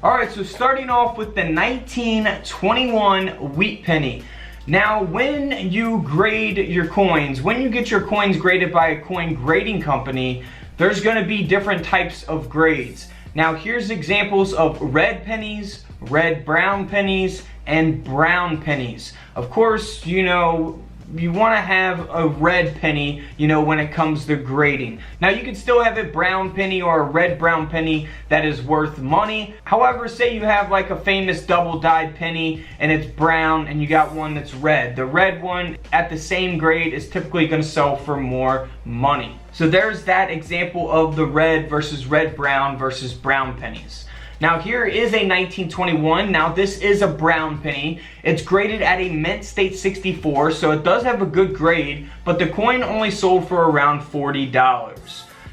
Alright, so starting off with the 1921 wheat penny. Now, when you grade your coins, when you get your coins graded by a coin grading company, there's going to be different types of grades. Now, here's examples of red pennies, red brown pennies, and brown pennies. Of course, you want to have a red penny, when it comes to grading. Now, you can still have a brown penny or a red brown penny that is worth money. However, say you have like a famous double-dyed penny and it's brown and you got one that's red. The red one at the same grade is typically going to sell for more money. So there's that example of the red versus red brown versus brown pennies. Now here is a 1921. Now this is a brown penny. It's graded at a mint state 64, so it does have a good grade, but the coin only sold for around $40.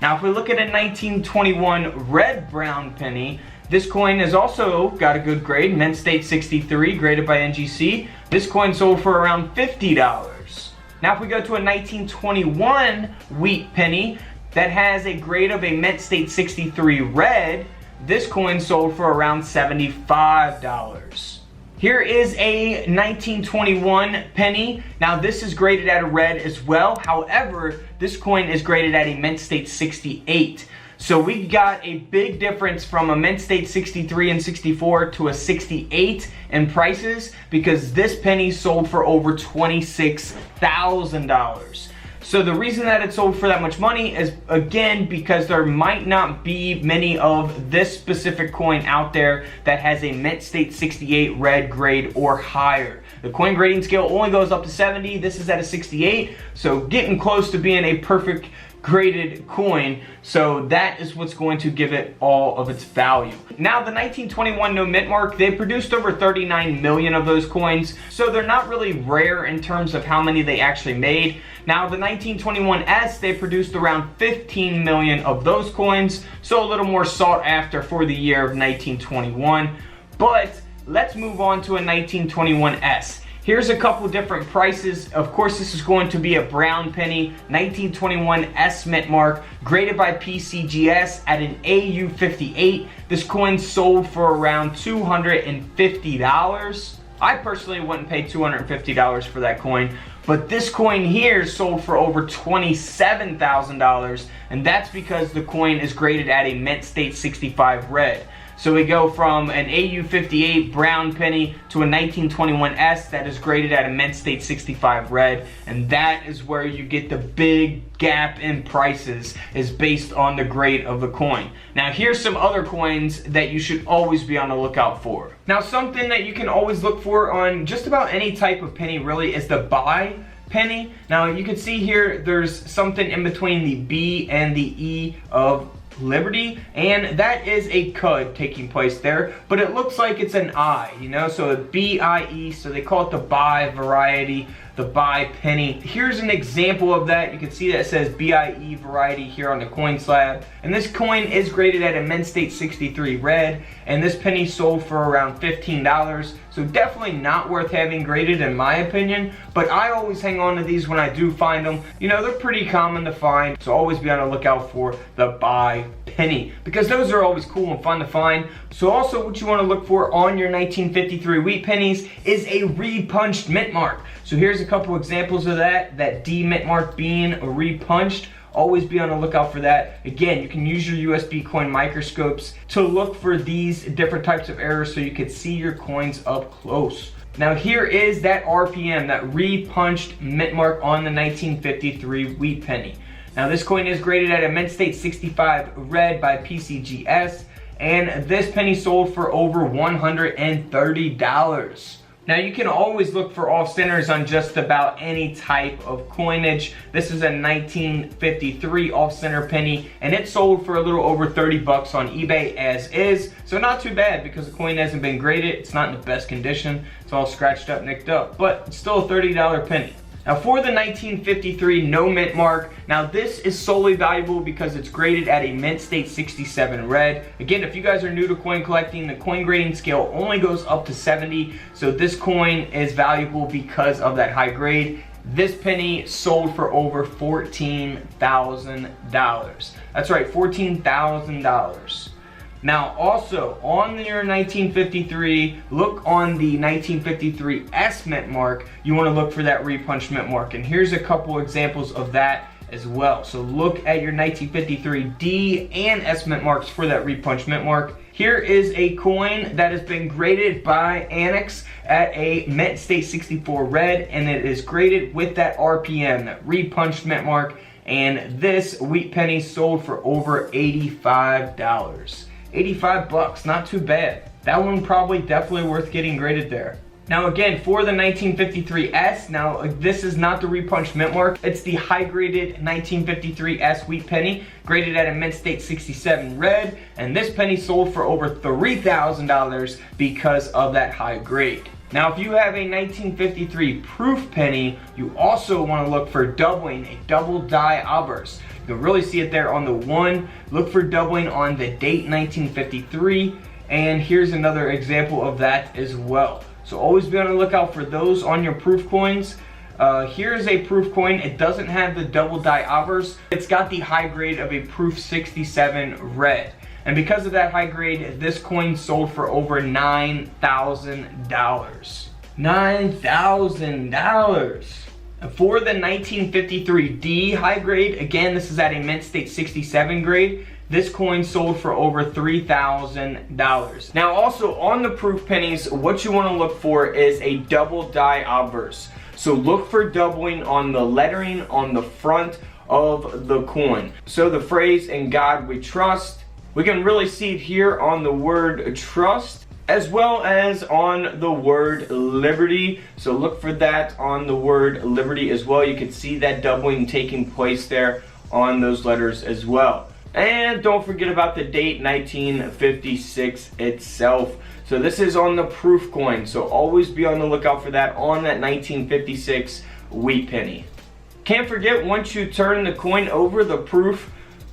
Now if we look at a 1921 red brown penny, this coin has also got a good grade, mint state 63, graded by NGC. This coin sold for around $50. Now if we go to a 1921 wheat penny that has a grade of a mint state 63 red, this coin sold for around $75. Here is a 1921 penny. Now this is graded at a red as well. However, this coin is graded at a mint state 68. So we got a big difference from a mint state 63 and 64 to a 68 in prices, because this penny sold for over $26,000. So the reason that it sold for that much money is, again, because there might not be many of this specific coin out there that has a mint state 68 red grade or higher. The coin grading scale only goes up to 70. This is at a 68, so getting close to being a perfect graded coin. So that is what's going to give it all of its value. Now the 1921 no mint mark, they produced over 39 million of those coins, so they're not really rare in terms of how many they actually made. Now the 1921S, they produced around 15 million of those coins, so a little more sought after for the year of 1921. But let's move on to a 1921S. Here's a couple different prices. Of course, this is going to be a brown penny, 1921 S mint mark, graded by PCGS at an AU58. This coin sold for around $250. I personally wouldn't pay $250 for that coin, but this coin here sold for over $27,000, and that's because the coin is graded at a mint state 65 red. So we go from an AU58 brown penny to a 1921S that is graded at a mint state 65 red, and that is where you get the big gap in prices, is based on the grade of the coin. Now here's some other coins that you should always be on the lookout for. Now something that you can always look for on just about any type of penny really is the buy penny. Now you can see here there's something in between the B and the E of Liberty, and that is a cud taking place there, but it looks like it's an I, so a B-I-E, so they call it the buy variety, the buy penny. Here's an example of that. You can see that it says B-I-E variety here on the coin slab, and this coin is graded at a mint state 63 red, and this penny sold for around $15, so definitely not worth having graded in my opinion, but I always hang on to these when I do find them. They're pretty common to find, so always be on the lookout for the buy penny, because those are always cool and fun to find. So also what you want to look for on your 1953 wheat pennies is a repunched mint mark. So here's a couple examples of that D mint mark being repunched. Always be on the lookout for that. Again, you can use your USB coin microscopes to look for these different types of errors so you can see your coins up close. Now here is that RPM, that repunched mint mark on the 1953 wheat penny. Now this coin is graded at a mint state 65 red by PCGS, and this penny sold for over $130. Now you can always look for off centers on just about any type of coinage. This is a 1953 off center penny, and it sold for a little over 30 bucks on eBay as is. So not too bad, because the coin hasn't been graded. It's not in the best condition. It's all scratched up, nicked up, but it's still a $30 penny. Now for the 1953 no mint mark, now this is solely valuable because it's graded at a mint state 67 red. Again, if you guys are new to coin collecting, the coin grading scale only goes up to 70, so this coin is valuable because of that high grade. This penny sold for over $14,000. That's right, $14,000. Now also on your 1953, look on the 1953 S mint mark. You want to look for that repunched mint mark, and here's a couple examples of that as well. So look at your 1953 D and S mint marks for that repunched mint mark. Here is a coin that has been graded by Annex at a mint state 64 red, and it is graded with that RPM, that repunched mint mark, and this wheat penny sold for over $85. 85 bucks, not too bad. That one probably definitely worth getting graded there. Now again, for the 1953 S, now this is not the repunched mint mark, it's the high graded 1953 S wheat penny, graded at a mint state 67 red, and this penny sold for over $3,000 because of that high grade. Now if you have a 1953 proof penny, you also want to look for doubling, a double die obverse. You can really see it there on the one. Look for doubling on the date 1953, and here's another example of that as well. So always be on the lookout for those on your proof coins. Here's a proof coin. It doesn't have the double die obverse. It's got the high grade of a proof 67 red. And because of that high grade, this coin sold for over $9,000. $9,000. For the 1953 D high grade, again, this is at a mint state 67 grade. This coin sold for over $3,000. Now also on the proof pennies, what you want to look for is a double die obverse. So look for doubling on the lettering on the front of the coin. So the phrase "In God We Trust," we can really see it here on the word trust, as well as on the word liberty. So look for that on the word liberty as well. You can see that doubling taking place there on those letters as well. And don't forget about the date 1956 itself. So this is on the proof coin, so always be on the lookout for that on that 1956 wheat penny. Can't forget, once you turn the coin over, the proof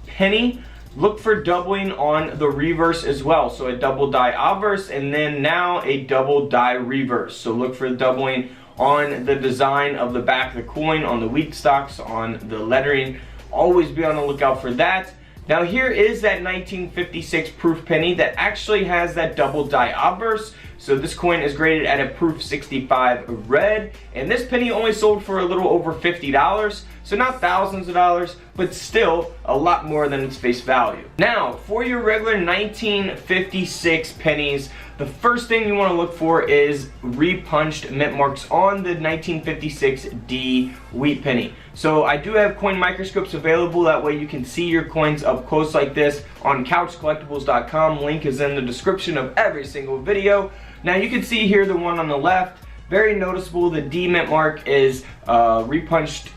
penny, look for doubling on the reverse as well. So a double die obverse, and then now a double die reverse. So look for doubling on the design of the back of the coin, on the wheat stalks, on the lettering. Always be on the lookout for that. Now here is that 1956 proof penny that actually has that double die obverse. So this coin is graded at a proof 65 red, and this penny only sold for a little over $50. So not thousands of dollars, but still a lot more than its face value. Now for your regular 1956 pennies, the first thing you want to look for is repunched mint marks on the 1956 D wheat penny. So I do have coin microscopes available, that way you can see your coins up close like this on couchcollectibles.com. Link is in the description of every single video. Now you can see here the one on the left, very noticeable. The D mint mark is repunched,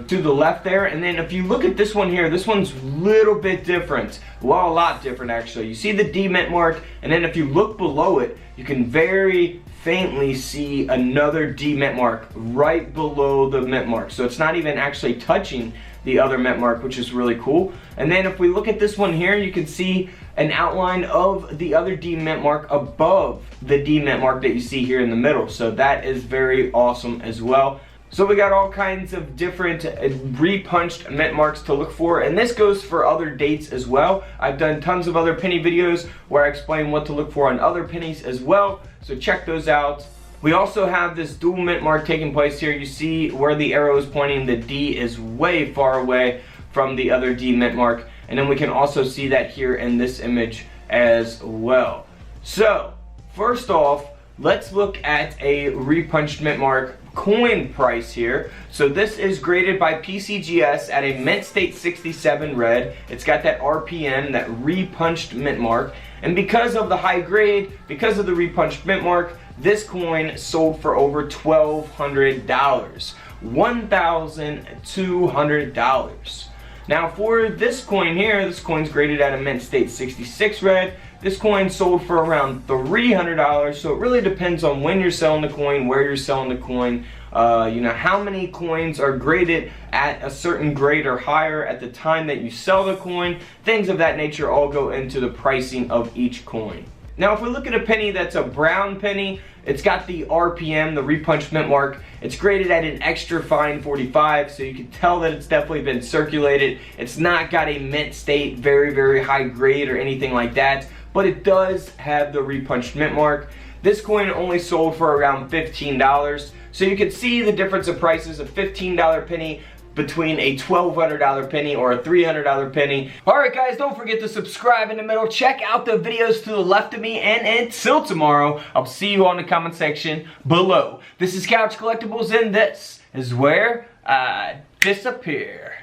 to the left there. And then if you look at this one here, this one's a little bit different. Well, a lot different actually. You see the D mint mark, and then if you look below it, you can very faintly see another D mint mark right below the mint mark. So it's not even actually touching the other mint mark, which is really cool. And then if we look at this one here, you can see an outline of the other D mint mark above the D mint mark that you see here in the middle. So that is very awesome as well. So we got all kinds of different repunched mint marks to look for, and this goes for other dates as well. I've done tons of other penny videos where I explain what to look for on other pennies as well, so check those out. We also have this dual mint mark taking place here. You see where the arrow is pointing, the D is way far away from the other D mint mark, and then we can also see that here in this image as well. So first off, let's look at a repunched mint mark coin price here. So this is graded by PCGS at a mint state 67 red. It's got that RPM, that repunched mint mark, and because of the high grade, because of the repunched mint mark, this coin sold for over $1,200, $1,200. Now for this coin here, this coin's graded at a mint state 66 red. This coin sold for around $300, so it really depends on when you're selling the coin, where you're selling the coin, how many coins are graded at a certain grade or higher at the time that you sell the coin. Things of that nature all go into the pricing of each coin. Now if we look at a penny that's a brown penny, it's got the RPM, the repunched mint mark. It's graded at an extra fine 45, so you can tell that it's definitely been circulated. It's not got a mint state, very, very high grade or anything like that, but it does have the repunched mint mark. This coin only sold for around $15, so you can see the difference of prices. A $15 penny between a $1,200 penny or a $300 penny. Alright guys, don't forget to subscribe in the middle. Check out the videos to the left of me, and until tomorrow, I'll see you on the comment section below. This is Couch Collectibles, and this is where I disappear.